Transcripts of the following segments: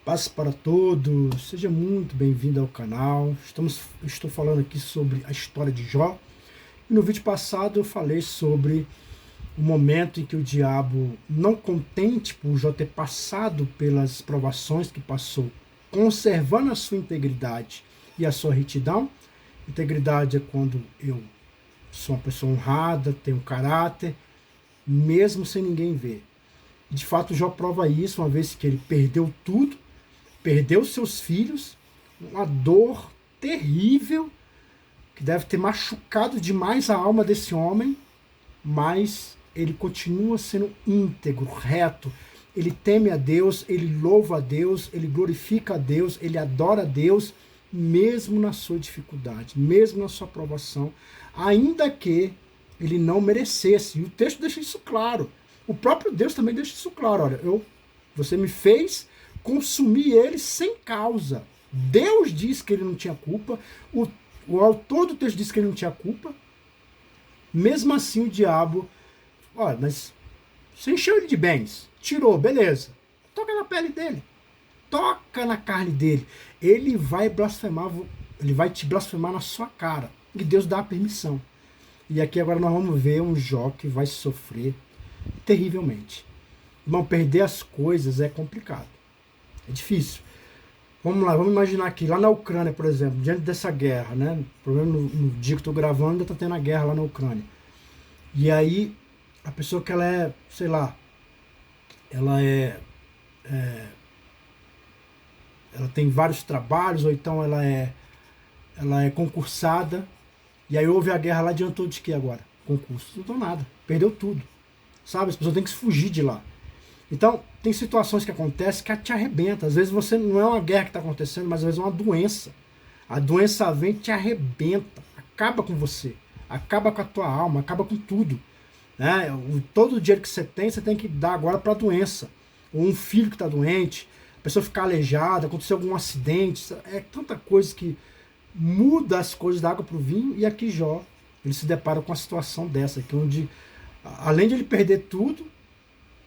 Paz para todos, seja muito bem-vindo ao canal. Estou falando aqui sobre a história de Jó. E no vídeo passado eu falei sobre o momento em que o diabo, não contente por Jó ter passado pelas provações que passou, conservando a sua integridade e a sua retidão. Integridade é quando eu sou uma pessoa honrada, tenho caráter, mesmo sem ninguém ver. De fato, Jó prova isso, uma vez que ele perdeu tudo, perdeu seus filhos, uma dor terrível, que deve ter machucado demais a alma desse homem, mas ele continua sendo íntegro, reto. Ele teme a Deus, ele louva a Deus, ele glorifica a Deus, ele adora a Deus, mesmo na sua dificuldade, mesmo na sua provação, ainda que ele não merecesse. E o texto deixa isso claro. O próprio Deus também deixa isso claro. Olha, você me fez consumir ele sem causa. Deus diz que ele não tinha culpa, o autor do texto diz que ele não tinha culpa. Mesmo assim o diabo, olha, mas você encheu ele de bens, tirou, beleza. Toca na pele dele, toca na carne dele. Ele vai blasfemar, ele vai te blasfemar na sua cara. E Deus dá a permissão. E aqui agora nós vamos ver um Jó que vai sofrer terrivelmente. Irmão, perder as coisas é complicado. É difícil. Vamos lá, vamos imaginar aqui, lá na Ucrânia, por exemplo, diante dessa guerra, né? Provavelmente no dia que estou gravando ainda está tendo a guerra lá na Ucrânia. E aí, a pessoa que ela é, sei lá, ela tem vários trabalhos, ou então ela é concursada, e aí houve a guerra lá, adiantou de que agora? Concurso, não adiantou nada, perdeu tudo. Sabe, as pessoas têm que se fugir de lá. Então, tem situações que acontecem que te arrebenta. Às vezes você não é uma guerra que está acontecendo, mas às vezes é uma doença. A doença vem e te arrebenta, acaba com você, acaba com a tua alma, acaba com tudo. Né? Todo o dinheiro que você tem que dar agora para a doença. Ou um filho que está doente, a pessoa ficar aleijada, acontecer algum acidente. É tanta coisa que muda as coisas da água para o vinho. E aqui Jó, ele se depara com uma situação dessa, aqui, onde, além de ele perder tudo,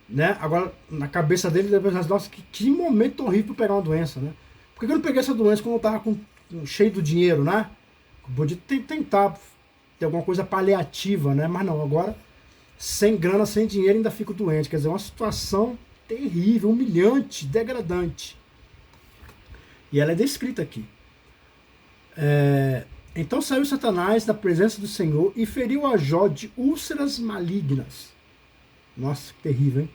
né? Agora, na cabeça dele, deve pensar, nossa, que momento horrível pegar uma doença, né? Por que eu não peguei essa doença quando eu estava cheio do dinheiro, né? Eu podia tentar ter alguma coisa paliativa, né? Mas não, agora, sem grana, sem dinheiro, ainda fico doente. Quer dizer, uma situação terrível, humilhante, degradante. E ela é descrita aqui. Então saiu Satanás da presença do Senhor e feriu a Jó de úlceras malignas. Nossa, que terrível, hein?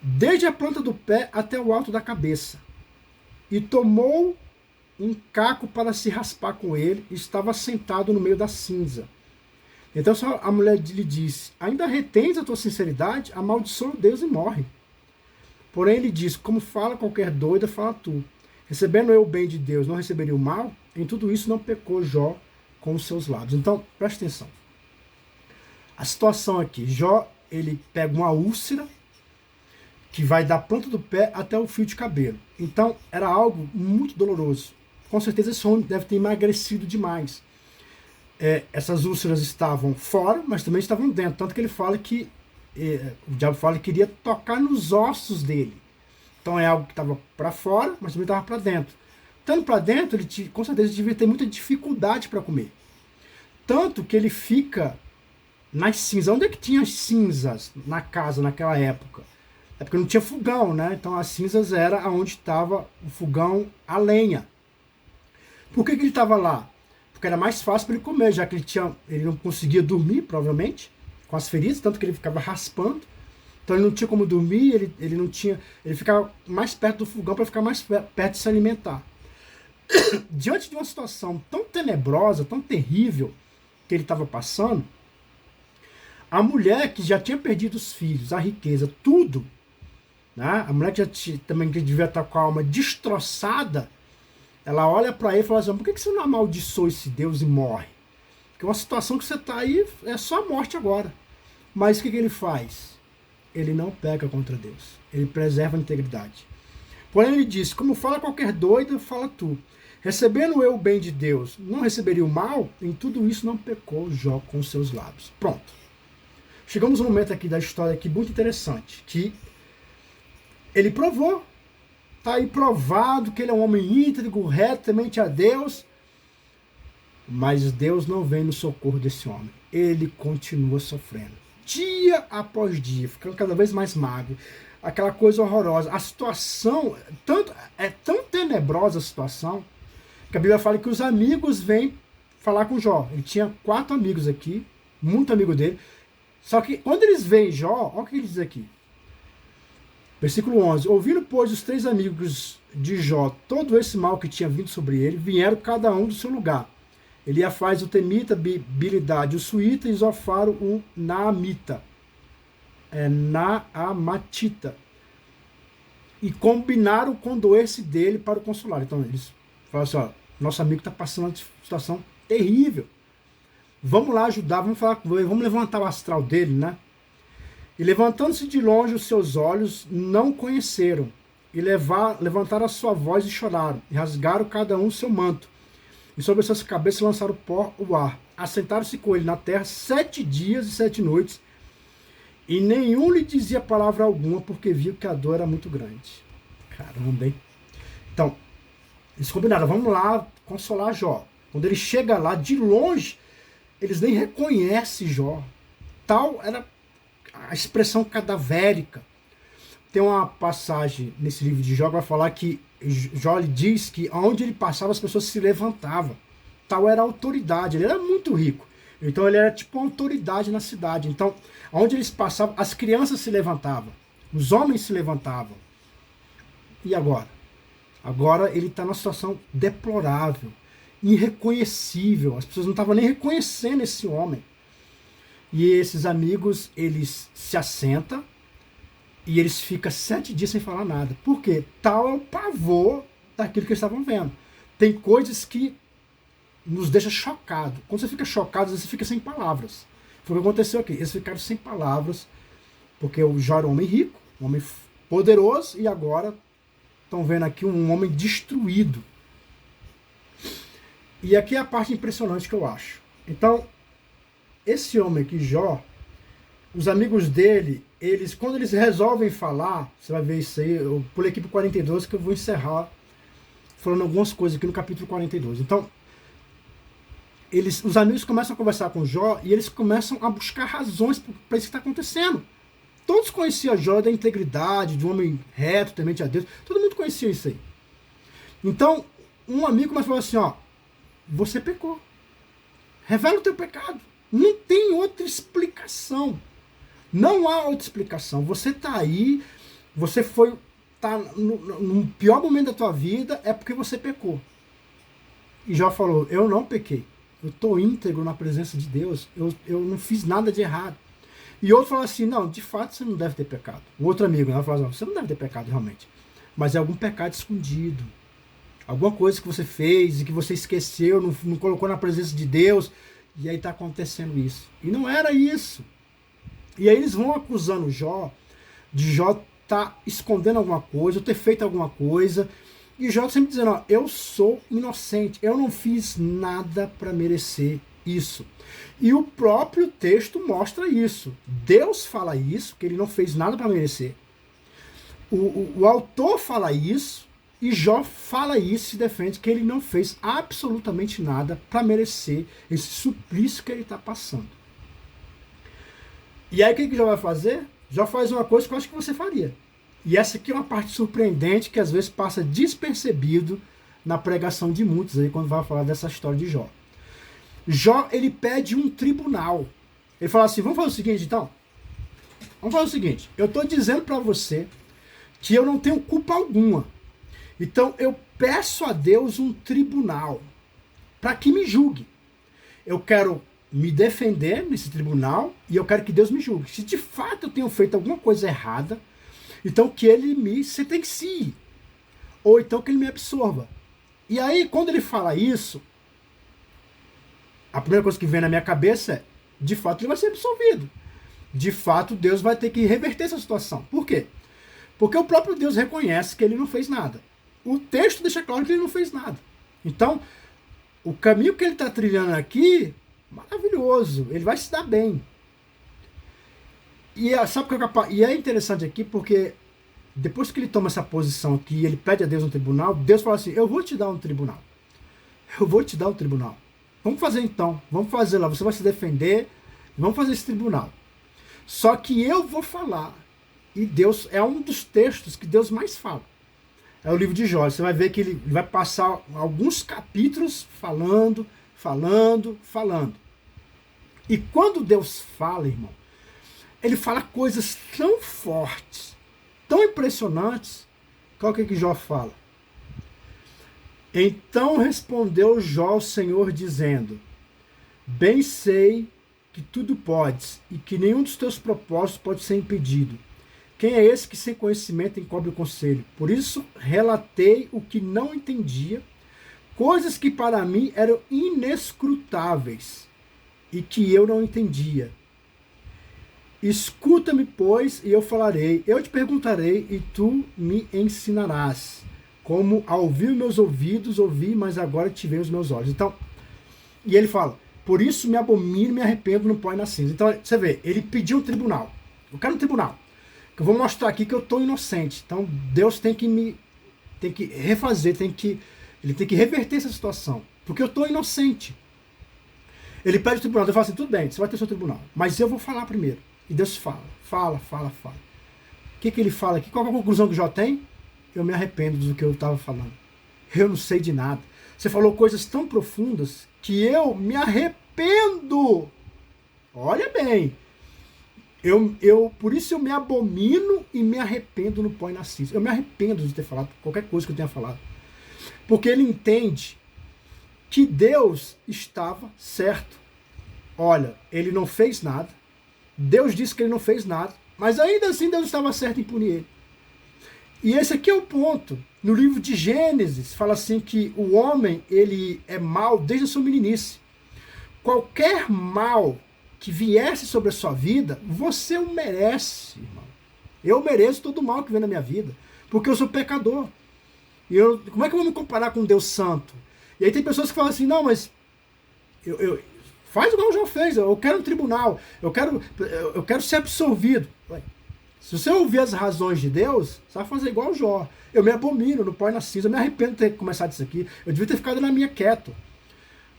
Desde a planta do pé até o alto da cabeça. E tomou um caco para se raspar com ele, e estava sentado no meio da cinza. Então a mulher lhe disse: ainda retens a tua sinceridade? Amaldiçoa Deus e morre. Porém ele disse: como fala qualquer doida, fala tu. Recebendo eu o bem de Deus, não receberia o mal? Em tudo isso não pecou Jó com os seus lábios. Então, presta atenção. A situação aqui, Jó, ele pega uma úlcera que vai da planta do pé até o fio de cabelo. Então, era algo muito doloroso. Com certeza esse homem deve ter emagrecido demais. Essas úlceras estavam fora, mas também estavam dentro. Tanto que ele fala que, o diabo fala que queria tocar nos ossos dele. Então é algo que estava para fora, mas também estava para dentro. Estando para dentro, ele com certeza devia ter muita dificuldade para comer. Tanto que ele fica nas cinzas. Onde é que tinha as cinzas na casa naquela época? É porque não tinha fogão, né? Então as cinzas era onde estava o fogão a lenha. Por que ele estava lá? Porque era mais fácil para ele comer, já que ele não conseguia dormir, provavelmente, com as feridas, tanto que ele ficava raspando. Então ele não tinha como dormir, ele ficava mais perto do fogão para ficar mais perto de se alimentar. Diante de uma situação tão tenebrosa, tão terrível que ele estava passando, a mulher que já tinha perdido os filhos, a riqueza, tudo, né? A mulher que também que devia estar com a alma destroçada, ela olha para ele e fala assim: por que você não amaldiçoa esse Deus e morre? Porque uma situação que você está aí é só a morte agora. Mas o que ele faz? Ele não peca contra Deus. Ele preserva a integridade. Porém ele diz: como fala qualquer doido, fala tu. Recebendo eu o bem de Deus, não receberia o mal? Em tudo isso não pecou Jó com seus lábios. Pronto. Chegamos a um momento aqui da história aqui muito interessante, que ele provou Está aí provado que ele é um homem íntegro, reto, temente a Deus. Mas Deus não vem no socorro desse homem. Ele continua sofrendo. Dia após dia, ficando cada vez mais magro. Aquela coisa horrorosa. A situação, é tão tenebrosa a situação, que a Bíblia fala que os amigos vêm falar com Jó. Ele tinha 4 amigos aqui, muito amigo dele. Só que quando eles veem Jó, olha o que ele diz aqui. Versículo 11. Ouvindo, pois, os 3 amigos de Jó todo esse mal que tinha vindo sobre ele, vieram cada um do seu lugar. Eliafaz, o temita, Bilidade, o suíta, e Zofaro, o naamita. Naamatita. E combinaram com doer-se dele para o consolar. Então eles falaram assim, ó, nosso amigo está passando uma situação terrível. Vamos lá ajudar, vamos falar com ele, vamos levantar o astral dele, né? E levantando-se de longe os seus olhos, não conheceram. E levantaram a sua voz e choraram. E rasgaram cada um o seu manto. E sobre as suas cabeças lançaram pó o ar. Assentaram-se com ele na terra 7 dias e 7 noites. E nenhum lhe dizia palavra alguma, porque viu que a dor era muito grande. Caramba, hein? Então, eles combinaram, vamos lá consolar Jó. Quando ele chega lá, de longe, eles nem reconhecem Jó. Tal era a expressão cadavérica. Tem uma passagem nesse livro de Jó que vai falar que Jó diz que onde ele passava as pessoas se levantavam. Tal era a autoridade, ele era muito rico. Então ele era tipo uma autoridade na cidade. Então, onde eles passavam, as crianças se levantavam, os homens se levantavam. E agora? Agora ele está numa situação deplorável, irreconhecível. As pessoas não estavam nem reconhecendo esse homem. E esses amigos, eles se assentam e eles ficam 7 dias sem falar nada. Por quê? Tal é o pavor daquilo que eles estavam vendo. Tem coisas que nos deixam chocados. Quando você fica chocado, você fica sem palavras. Foi o que aconteceu aqui. Eles ficaram sem palavras, porque o Jó era um homem rico, um homem poderoso, e agora estão vendo aqui um homem destruído. E aqui é a parte impressionante que eu acho. Então, esse homem aqui, Jó, os amigos dele, quando eles resolvem falar, você vai ver isso aí, eu pulei aqui para o 42, que eu vou encerrar falando algumas coisas aqui no capítulo 42. Então, os amigos começam a conversar com Jó e eles começam a buscar razões para isso que está acontecendo. Todos conheciam Jó da integridade, de um homem reto, temente a Deus. Todo mundo conhecia isso aí. Então, um amigo começa a falar assim, ó, você pecou. Revela o teu pecado. Não tem outra explicação. Não há outra explicação. Você está aí, você tá no pior momento da tua vida, é porque você pecou. E Jó falou, eu não pequei. Eu estou íntegro na presença de Deus. Eu não fiz nada de errado. E outro falou assim, não, de fato você não deve ter pecado. O outro amigo falou assim, você não deve ter pecado realmente. Mas é algum pecado escondido. Alguma coisa que você fez e que você esqueceu, não colocou na presença de Deus. E aí está acontecendo isso. E não era isso. E aí eles vão acusando Jó, de Jó estar escondendo alguma coisa, ou ter feito alguma coisa. E Jó sempre dizendo, ó, eu sou inocente, eu não fiz nada para merecer isso. E o próprio texto mostra isso. Deus fala isso, que ele não fez nada para merecer. O autor fala isso, e Jó fala isso, se defende, que ele não fez absolutamente nada para merecer esse suplício que ele está passando. E aí o que Jó vai fazer? Jó faz uma coisa que eu acho que você faria. E essa aqui é uma parte surpreendente que às vezes passa despercebido na pregação de muitos aí quando vai falar dessa história de Jó. Jó, ele pede um tribunal. Ele fala assim, vamos fazer o seguinte então? Vamos fazer o seguinte, eu estou dizendo para você que eu não tenho culpa alguma. Então eu peço a Deus um tribunal para que me julgue. Eu quero me defender nesse tribunal e eu quero que Deus me julgue. Se de fato eu tenho feito alguma coisa errada, então que ele me sentencie. Ou então que ele me absorva. E aí, quando ele fala isso, a primeira coisa que vem na minha cabeça é, de fato ele vai ser absolvido. De fato Deus vai ter que reverter essa situação. Por quê? Porque o próprio Deus reconhece que ele não fez nada. O texto deixa claro que ele não fez nada. Então, o caminho que ele está trilhando aqui, maravilhoso. Ele vai se dar bem. E sabe o que é interessante aqui? Porque depois que ele toma essa posição aqui, ele pede a Deus um tribunal, Deus fala assim, eu vou te dar um tribunal. Eu vou te dar um tribunal. Vamos fazer então, vamos fazer lá, você vai se defender, vamos fazer esse tribunal. Só que eu vou falar, e Deus, é um dos textos que Deus mais fala. É o livro de Jó, você vai ver que ele vai passar alguns capítulos falando. E quando Deus fala, irmão, ele fala coisas tão fortes, tão impressionantes. Qual que Jó fala? Então respondeu Jó ao Senhor, dizendo, bem sei que tudo podes, e que nenhum dos teus propósitos pode ser impedido. Quem é esse que sem conhecimento encobre o conselho? Por isso relatei o que não entendia, coisas que para mim eram inescrutáveis, e que eu não entendia. Escuta-me, pois, e eu falarei, eu te perguntarei, e tu me ensinarás. Como ao ouvir meus ouvidos, ouvi, mas agora te veem os meus olhos. Então, e ele fala, por isso me abomino e me arrependo no pó e na cinza. Então, você vê, ele pediu um tribunal. Eu quero um tribunal. Que eu vou mostrar aqui que eu estou inocente. Então, Deus tem que refazer, ele tem que reverter essa situação. Porque eu estou inocente. Ele pede o tribunal, Deus fala assim, tudo bem, você vai ter seu tribunal. Mas eu vou falar primeiro. E Deus fala. O que ele fala aqui? Qual é a conclusão que Jó tem? Eu me arrependo do que eu estava falando. Eu não sei de nada. Você falou coisas tão profundas que eu me arrependo. Olha bem. Por isso eu me abomino e me arrependo no pó e na cinza. Eu me arrependo de ter falado qualquer coisa que eu tenha falado. Porque ele entende que Deus estava certo. Olha, ele não fez nada. Deus disse que ele não fez nada. Mas ainda assim Deus estava certo em punir ele. E esse aqui é o ponto. No livro de Gênesis, fala assim que o homem, ele é mau desde a sua meninice. Qualquer mal que viesse sobre a sua vida, você o merece, irmão. Eu mereço todo o mal que vem na minha vida, porque eu sou pecador. E como é que eu vou me comparar com um Deus santo? E aí tem pessoas que falam assim, não, mas faz igual o Jó fez, eu quero um tribunal, eu quero ser absolvido. Se você ouvir as razões de Deus, você vai fazer igual o Jó. Eu me abomino no pó e na cinza, eu me arrependo de ter começado isso aqui. Eu devia ter ficado na minha quieto.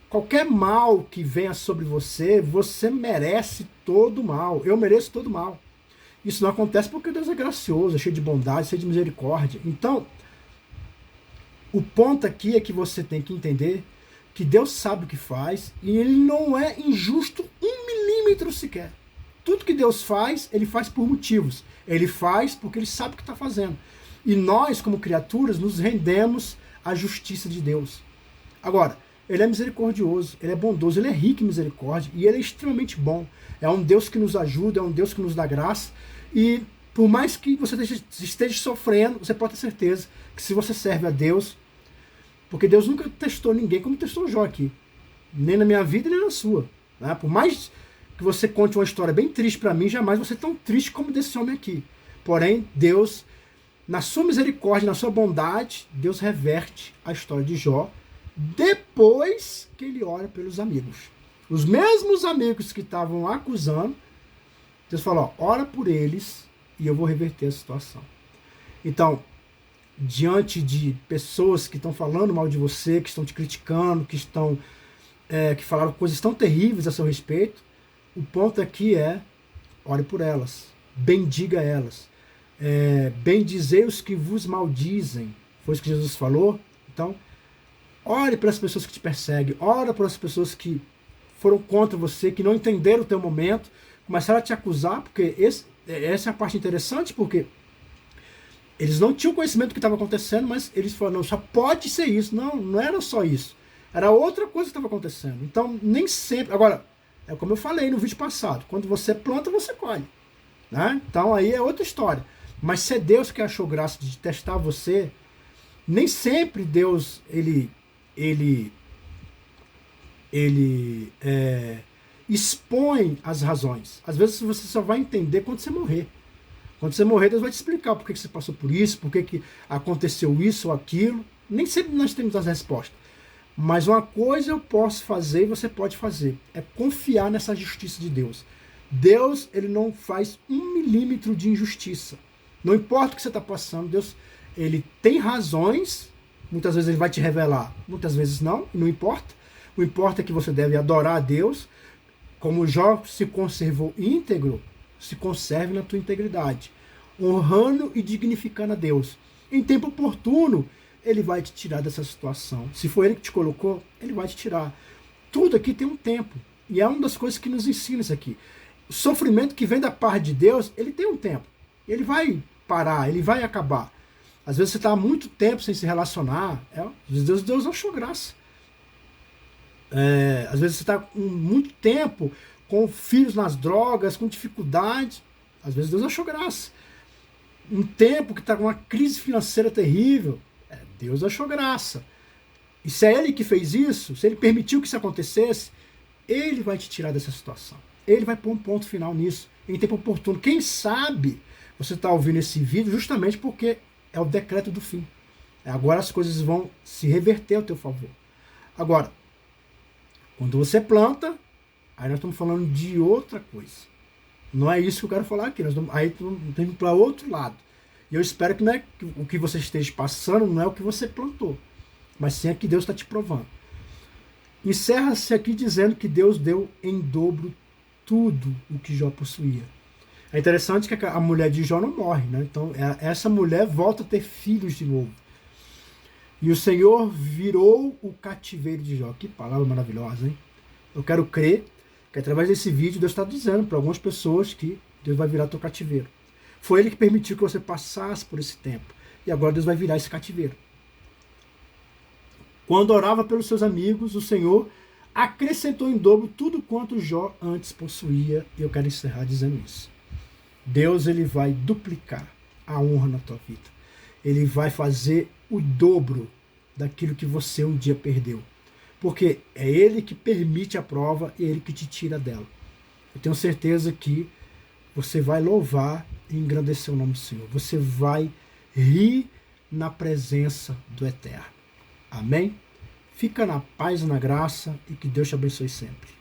Qualquer mal que venha sobre você, você merece todo mal. Eu mereço todo mal. Isso não acontece porque Deus é gracioso, é cheio de bondade, cheio de misericórdia. Então, o ponto aqui é que você tem que entender que Deus sabe o que faz e ele não é injusto 1 milímetro sequer. Tudo que Deus faz, ele faz por motivos. Ele faz porque ele sabe o que está fazendo. E nós, como criaturas, nos rendemos à justiça de Deus. Agora, ele é misericordioso, ele é bondoso, ele é rico em misericórdia e ele é extremamente bom. É um Deus que nos ajuda, é um Deus que nos dá graça. E por mais que você esteja sofrendo, você pode ter certeza que se você serve a Deus, porque Deus nunca testou ninguém como testou Jó aqui. Nem na minha vida, nem na sua. Né? Por mais que você conte uma história bem triste para mim, jamais você é tão triste como desse homem aqui. Porém, Deus, na sua misericórdia, na sua bondade, Deus reverte a história de Jó depois que ele ora pelos amigos. Os mesmos amigos que estavam acusando, Deus falou, ora por eles e eu vou reverter a situação. Então, diante de pessoas que estão falando mal de você, que estão te criticando, que falaram coisas tão terríveis a seu respeito, o ponto aqui é, ore por elas, bendiga elas, bendizei os que vos maldizem, foi isso que Jesus falou. Então, ore para as pessoas que te perseguem, ore para as pessoas que foram contra você, que não entenderam o teu momento, começaram a te acusar, porque essa é a parte interessante, porque eles não tinham conhecimento do que estava acontecendo, mas eles falaram, não, só pode ser isso. Não, não era só isso. Era outra coisa que estava acontecendo. Então, nem sempre... Agora, é como eu falei no vídeo passado, quando você planta, você colhe. Né? Então, aí é outra história. Mas se é Deus que achou graça de testar você, nem sempre Deus, ele expõe as razões. Às vezes você só vai entender quando você morrer. Quando você morrer, Deus vai te explicar por que você passou por isso, por que aconteceu isso ou aquilo. Nem sempre nós temos as respostas. Mas uma coisa eu posso fazer e você pode fazer. É confiar nessa justiça de Deus. Deus, ele não faz 1 milímetro de injustiça. Não importa o que você está passando, Deus, ele tem razões, muitas vezes ele vai te revelar, muitas vezes não, não importa. O importa é que você deve adorar a Deus, como Jó se conservou íntegro, se conserve na tua integridade, honrando e dignificando a Deus. Em tempo oportuno, ele vai te tirar dessa situação. Se foi ele que te colocou, ele vai te tirar. Tudo aqui tem um tempo. E é uma das coisas que nos ensina isso aqui. O sofrimento que vem da parte de Deus, ele tem um tempo. Ele vai parar, ele vai acabar. Às vezes você está há muito tempo sem se relacionar. Às vezes Deus achou graça. Às vezes você está com muito tempo com filhos nas drogas, com dificuldade. Às vezes Deus achou graça. Um tempo que está com uma crise financeira terrível. Deus achou graça. E se é Ele que fez isso, se Ele permitiu que isso acontecesse, Ele vai te tirar dessa situação. Ele vai pôr um ponto final nisso, em tempo oportuno. Quem sabe você está ouvindo esse vídeo justamente porque é o decreto do fim. Agora as coisas vão se reverter ao teu favor. Agora, quando você planta, aí nós estamos falando de outra coisa. Não é isso que eu quero falar aqui. Aí estamos indo para outro lado. E eu espero que, não é que o que você esteja passando não é o que você plantou, mas sim é que Deus está te provando. Encerra-se aqui dizendo que Deus deu em dobro tudo o que Jó possuía. É interessante que a mulher de Jó não morre, né? Então essa mulher volta a ter filhos de novo. E o Senhor virou o cativeiro de Jó. Que palavra maravilhosa, hein? Eu quero crer que através desse vídeo Deus está dizendo para algumas pessoas que Deus vai virar teu cativeiro. Foi Ele que permitiu que você passasse por esse tempo. E agora Deus vai virar esse cativeiro. Quando orava pelos seus amigos, o Senhor acrescentou em dobro tudo quanto Jó antes possuía. E eu quero encerrar dizendo isso. Deus, ele vai duplicar a honra na tua vida. Ele vai fazer o dobro daquilo que você um dia perdeu. Porque é Ele que permite a prova e é Ele que te tira dela. Eu tenho certeza que você vai louvar e engrandecer o nome do Senhor. Você vai rir na presença do Eterno. Amém? Fica na paz e na graça e que Deus te abençoe sempre.